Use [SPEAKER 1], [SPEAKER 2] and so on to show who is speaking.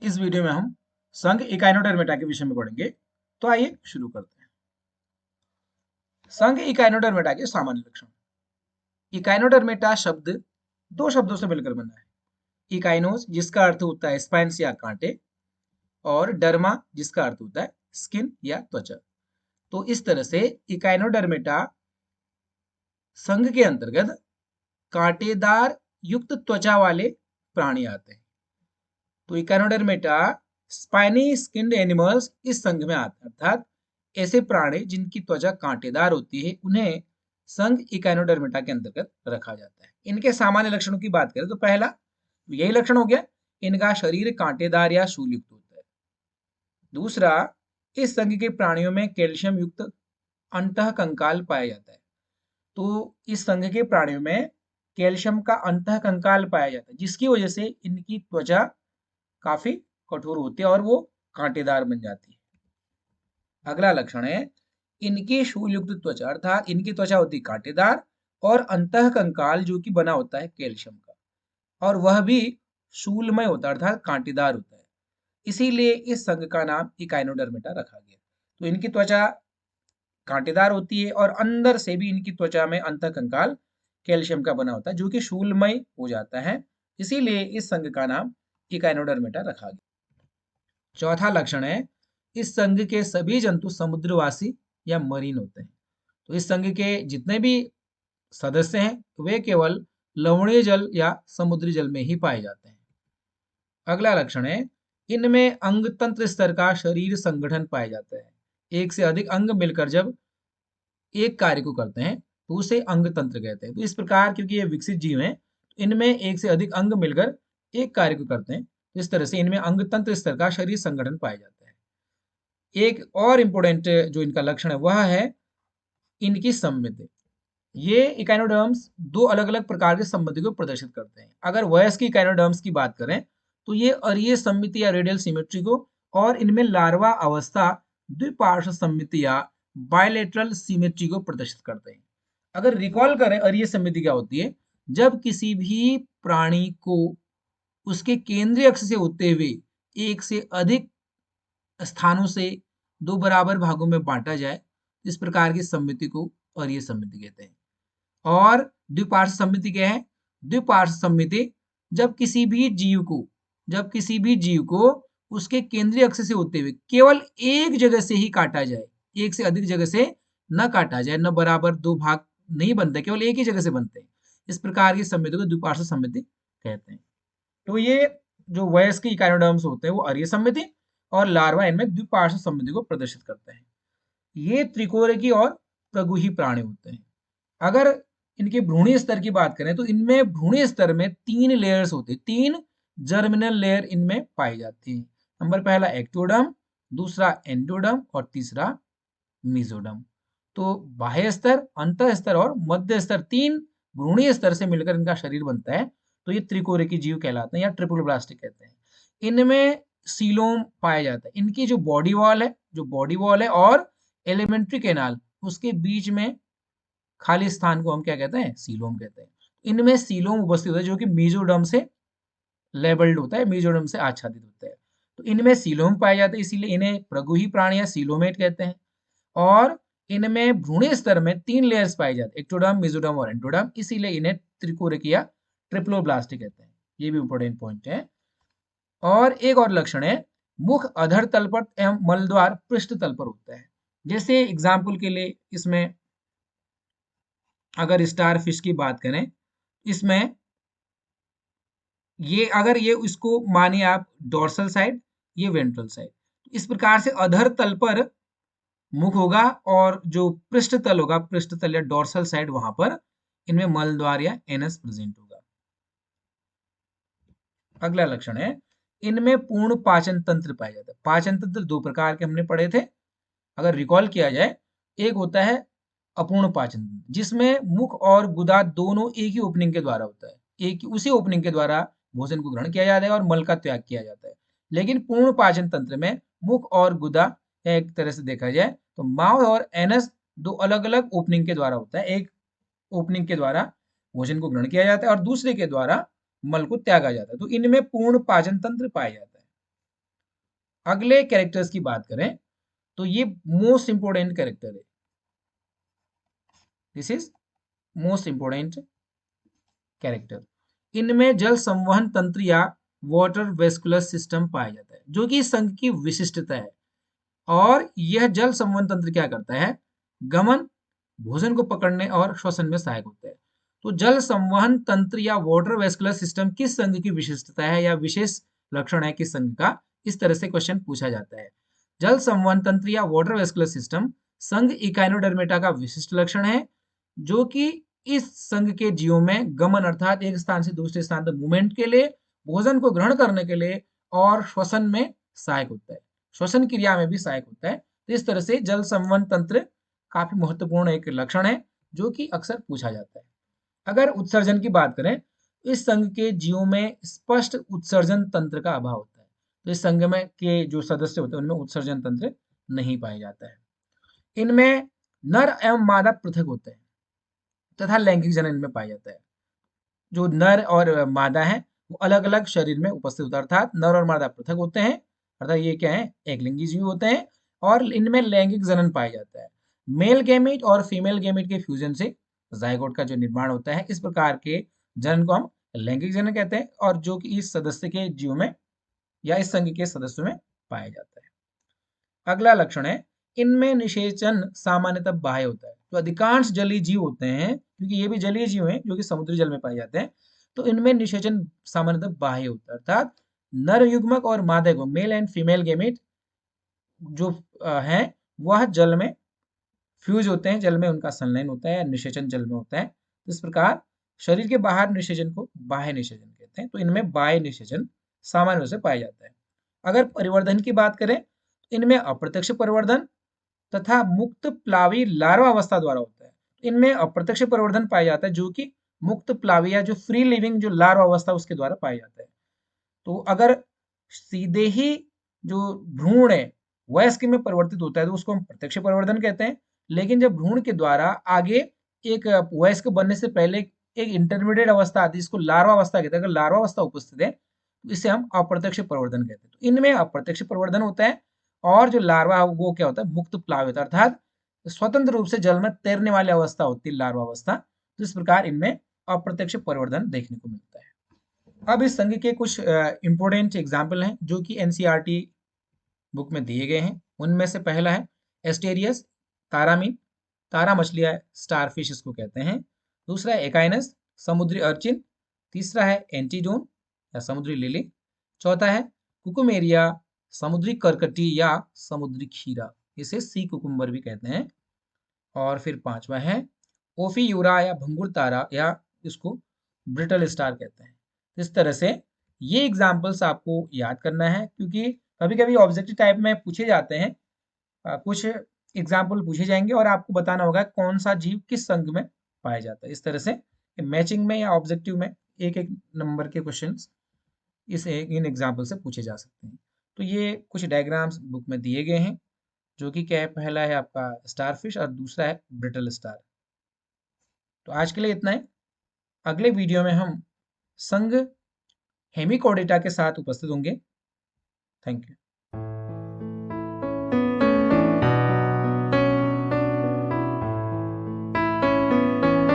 [SPEAKER 1] इस वीडियो में हम संघ इकाइनोडर्मेटा के विषय में पढ़ेंगे। तो आइए शुरू करते हैं। संघ इकाइनोडर्मेटा के सामान्य लक्षण। इकाइनोडर्मेटा शब्द दो शब्दों से मिलकर बना है। इकाइनोस जिसका अर्थ होता है स्पाइन्स या कांटे, और डर्मा जिसका अर्थ होता है स्किन या त्वचा। तो इस तरह से इकाइनोडर्मेटा संघ के अंतर्गत कांटेदार युक्त त्वचा वाले प्राणी आते हैं। तो इकाइनोडर्मेटा स्पाइनी स्किन्ड एनिमल्स इस संघ में आते हैं, अर्थात ऐसे प्राणी जिनकी त्वचा कांटेदार होती है उन्हें संघ इकाइनोडर्मेटा के अंतर्गत रखा जाता है। इनके सामान्य लक्षणों की बात करें तो पहला यही लक्षण हो गया, इनका शरीर कांटेदार या शूल युक्त होता है। दूसरा, इस संघ के प्राणियों में कैल्शियम युक्त अंतःकंकाल पाया जाता है। तो इस संघ के प्राणियों में कैल्शियम का अंतःकंकाल पाया जाता है, जिसकी वजह से इनकी त्वचा काफी कठोर होती है और वो कांटेदार बन जाती है। अगला लक्षण है इनकी शूलयुक्त त्वचा, अर्थात इनकी त्वचा होती है कांटेदार और अंतःकंकाल जो कि बना होता है कैल्शियम का, और वह भी शूलमय होता है अर्थात कांटेदार होता है। इसीलिए इस संघ का नाम इकाइनोडर्मेटा रखा गया। तो इनकी त्वचा कांटेदार होती है और अंदर से भी इनकी त्वचा में अंतःकंकाल कैल्शियम का बना होता है जो कि शूलमय हो जाता है। इसीलिए इस संघ का नाम इकाइनोडर्मेटा रखा गया। चौथा लक्षण है इस संघ के सभी जंतु समुद्रवासी या मरीन होते हैं। तो इस संघ के जितने भी सदस्य हैं वे केवल लवणीय जल या समुद्री जल में ही पाए जाते हैं। अगला लक्षण है इनमें अंग तंत्र स्तर का शरीर संगठन पाया जाता है। एक से अधिक अंग मिलकर जब एक कार्य को करते हैं तो उसे अंग तंत्र कहते हैं। तो इस प्रकार क्योंकि ये विकसित जीव हैं, इनमें एक से अधिक अंग मिलकर एक कार्य को करते हैं। इस तरह से इनमें अंग तंत्र स्तर का शरीर संगठन पाया जाता है। एक और इम्पोर्टेंट जो इनका लक्षण है वह है इनकी सममिति। ये इकाइनोडर्म्स दो अलग अलग प्रकार के सममिति को प्रदर्शित करते हैं। अगर वयस्क इकाइनोडर्म्स की बात करें तो ये अरीय सममिति या रेडियल सिमेट्री को, और इनमें लार्वा अवस्था द्विपार्श्व सममिति या बायलेटरल सिमेट्री को प्रदर्शित करते हैं। अगर रिकॉल करें अरीय सममिति क्या होती है, जब किसी भी प्राणी को उसके केंद्रीय अक्ष से होते हुए एक से अधिक स्थानों से दो बराबर भागों में बांटा जाए, इस प्रकार की सममिति को अरीय सममिति कहते हैं। और द्विपार्श्व सममिति क्या है? द्विपार्श्व सममिति जब किसी भी जीव को उसके केंद्रीय अक्ष से होते हुए केवल एक जगह से ही काटा जाए, एक से अधिक जगह से न काटा जाए, न बराबर दो भाग नहीं बनते, केवल एक ही जगह से बनते हैं। इस प्रकार की सममिति को द्विपार्श्व सममिति कहते हैं। तो ये जो वयस्क इकाइनोडर्म्स होते हैं वो अरीय सममिति और लार्वा इनमें द्विपार्श्व सममिति को प्रदर्शित करते हैं। ये त्रिकोणिकी और प्रगुही प्राणी होते हैं। अगर इनके भ्रूणीय स्तर की बात करें तो इनमें भ्रूणीय स्तर में 3 लेयर्स होते हैं, 3 जर्मिनल लेयर इनमें पाई जाती है। नंबर पहला एक्टोडर्म, दूसरा एंडोडर्म और तीसरा मीजोडर्म। तो बाह्य स्तर, अंतः स्तर और मध्य स्तर, 3 भ्रूणीय स्तर से मिलकर इनका शरीर बनता है। तो ये त्रिकोणिकी जीव कहलाते हैं या ट्रिपल ब्लास्टिक कहते हैं। इनमें सीलोम पाया जाता है। इनकी जो बॉडी वॉल है और एलिमेंट्री कैनाल उसके बीच में खाली स्थान को हम क्या कहते हैं? सीलोम कहते हैं। इनमें सीलोम उपस्थित होता है जो कि मीजोडर्म से लेबल्ड होता है, मीजोडर्म से आच्छादित होता है। तो इनमें सीलोम पाए जाते हैं, इसीलिए इन्हें प्रगुही प्राणी या सीलोमेट कहते हैं। और इनमें भ्रूणीय स्तर में 3 लेयर्स पाए जाते हैं, एक्टोडर्म, मीजोडर्म और एंडोडर्म, इसीलिए इन्हें त्रिकोणिकी या ट्रिप्लोब्लास्टिक कहते हैं। ये भी इंपॉर्टेंट पॉइंट है। और एक और लक्षण है मुख अधर तल पर एवं मलद्वार पृष्ठ तल पर होता है। जैसे एग्जाम्पल के लिए इसमें अगर स्टार फिश की बात करें, इसमें ये अगर ये इसको मानिए आप डोर्सल साइड, ये वेंट्रल साइड, इस प्रकार से अधर तल पर मुख होगा और जो पृष्ठ तल होगा, पृष्ठ तल या डोर्सल साइड, वहां पर इनमें मलद्वार या एनस प्रेजेंट होगा। अगला लक्षण है इनमें पूर्ण पाचन तंत्र पाया जाता है। पाचन तंत्र दो प्रकार के हमने पढ़े थे, अगर रिकॉल किया जाए। एक होता है अपूर्ण पाचन तंत्र, जिसमें मुख और गुदा दोनों एक ही ओपनिंग के द्वारा होता है, एक उसी ओपनिंग के द्वारा भोजन को ग्रहण किया जाता है और मल का त्याग किया जाता है। लेकिन पूर्ण पाचन तंत्र में मुख और गुदा, एक तरह से देखा जाए तो माउथ और एनस दो अलग अलग ओपनिंग के द्वारा होता है। एक ओपनिंग के द्वारा भोजन को ग्रहण किया जाता है और दूसरे के द्वारा मल को त्यागा जाता है। तो इनमें पूर्ण पाचन तंत्र पाया जाता है। अगले कैरेक्टर्स की बात करें तो ये मोस्ट इंपोर्टेंट कैरेक्टर है। This is most important character. इनमें जल संवहन तंत्र या वाटर वेस्कुलर सिस्टम पाया जाता है, जो कि इस संघ की विशिष्टता है। और यह जल संवहन तंत्र क्या करता है? गमन, भोजन को पकड़ने और श्वसन में सहायक होता है। तो जल संवहन तंत्र या वाटर वेस्कुलर सिस्टम किस संघ की विशिष्टता है या विशेष लक्षण है किस संघ का? इस तरह से क्वेश्चन पूछा जाता है। जल संवहन तंत्र या वाटर वेस्कुलर सिस्टम संघ इकाइनोडर्मेटा का विशिष्ट लक्षण है, जो कि इस संघ के जीवों में गमन अर्थात एक स्थान से दूसरे स्थान तक मूवमेंट के लिए, भोजन को ग्रहण करने के लिए और श्वसन में सहायक होता है, श्वसन क्रिया में भी सहायक होता है। तो इस तरह से जल संवहन तंत्र काफी महत्वपूर्ण एक लक्षण है जो कि अक्सर पूछा जाता है। अगर उत्सर्जन की बात करें, इस संघ के जीवों में स्पष्ट उत्सर्जन तंत्र का अभाव होता है। तो इस संघ में के जो सदस्य होते हैं उनमें उत्सर्जन तंत्र नहीं पाया जाता है। इनमें नर एवं मादा पृथक होते हैं तथा लैंगिक जनन इनमें पाया जाता है। जो नर और मादा है वो अलग अलग शरीर में उपस्थित होता है, अर्थात नर और मादा पृथक होते हैं, अर्थात ये क्या है? एक लिंगी जीव होते हैं और इनमें लैंगिक जनन पाया जाता है। मेल गैमेट और फीमेल गैमेट के फ्यूजन से जाइगोट का जो निर्माण होता है, इस प्रकार के जनन को हम लैंगिक जनन कहते हैं और जो कि इस सदस्य के जीव में या इस संघ के सदस्यों में पाया जाता है। अगला लक्षण है, इनमें निषेचन सामान्यतः बाह्य होता है। तो अधिकांश जलीय जीव होते हैं, क्योंकि ये भी जलीय जीव हैं जो कि समुद्री जल में पाए जाते हैं, तो इनमें निषेचन सामान्यतः बाह्य होता है, अर्थात नर युग्मक और मादा युग्मक मेल एंड फीमेल गैमेट जो हैं वह जल में फ्यूज होते हैं, जल में उनका संलयन होता है, निषेचन जल में होता है। इस प्रकार शरीर के बाहर निषेचन को बाह्य निषेचन कहते हैं। तो इनमें बाह्य निषेचन सामान्य रूप से पाया जाता है। अगर परिवर्धन की बात करें, इनमें अप्रत्यक्ष परिवर्धन तथा मुक्त प्लावी लार्वा अवस्था द्वारा होता है। इनमें अप्रत्यक्ष परिवर्धन पाया जाता है जो कि मुक्त प्लावी या जो फ्री लिविंग जो लार्वा अवस्था उसके द्वारा पाया जाता है। तो अगर सीधे ही जो भ्रूण है वयस्क में परिवर्तित होता है तो उसको हम प्रत्यक्ष परिवर्धन कहते हैं। लेकिन जब भ्रूण के द्वारा आगे एक वयस्क बनने से पहले एक इंटरमीडिएट अवस्था आती है जिसको लार्वा अवस्था कहते हैं, अगर लार्वा अवस्था उपस्थित है तो इसे हम अप्रत्यक्ष परिवर्धन कहते हैं। तो इनमें अप्रत्यक्ष परिवर्धन होता है और जो लार्वा वो क्या होता है? मुक्त प्लावित अर्थात स्वतंत्र रूप से जल में तैरने वाली अवस्था होती है लार्वा अवस्था। तो इस प्रकार इनमें अप्रत्यक्ष परिवर्धन देखने को मिलता है। अब इस संघ के कुछ इंपोर्टेंट एग्जाम्पल हैं जो कि एनसीईआरटी बुक में दिए गए हैं। उनमें से पहला है एस्टेरियस, तारामीन, तारा मछलियां स्टारफिश इसको कहते हैं। दूसरा है एकाइनस, समुद्री अर्चिन। तीसरा है एंटीडोन या समुद्री लिली। चौथा है कुकुमेरिया, समुद्री करकटी या समुद्री खीरा, इसे सी कुकुम्बर भी कहते हैं। और फिर पांचवा है ओफियूरा या भंगुर तारा या इसको ब्रिटल स्टार कहते हैं। इस तरह से ये एग्जाम्पल्स आपको याद करना है क्योंकि कभी कभी ऑब्जेक्टिव टाइप में पूछे जाते हैं। कुछ एग्जाम्पल पूछे जाएंगे और आपको बताना होगा कौन सा जीव किस संघ में पाया जाता है। इस तरह से मैचिंग में या ऑब्जेक्टिव में एक एक नंबर के क्वेश्चंस इन एग्जाम्पल से पूछे जा सकते हैं। तो ये कुछ डायग्राम्स बुक में दिए गए हैं जो कि क्या है, पहला है आपका स्टारफिश और दूसरा है ब्रिटल स्टार। तो आज के लिए इतना है। अगले वीडियो में हम संघ हेमिकोडेटा के साथ उपस्थित होंगे। Thank you.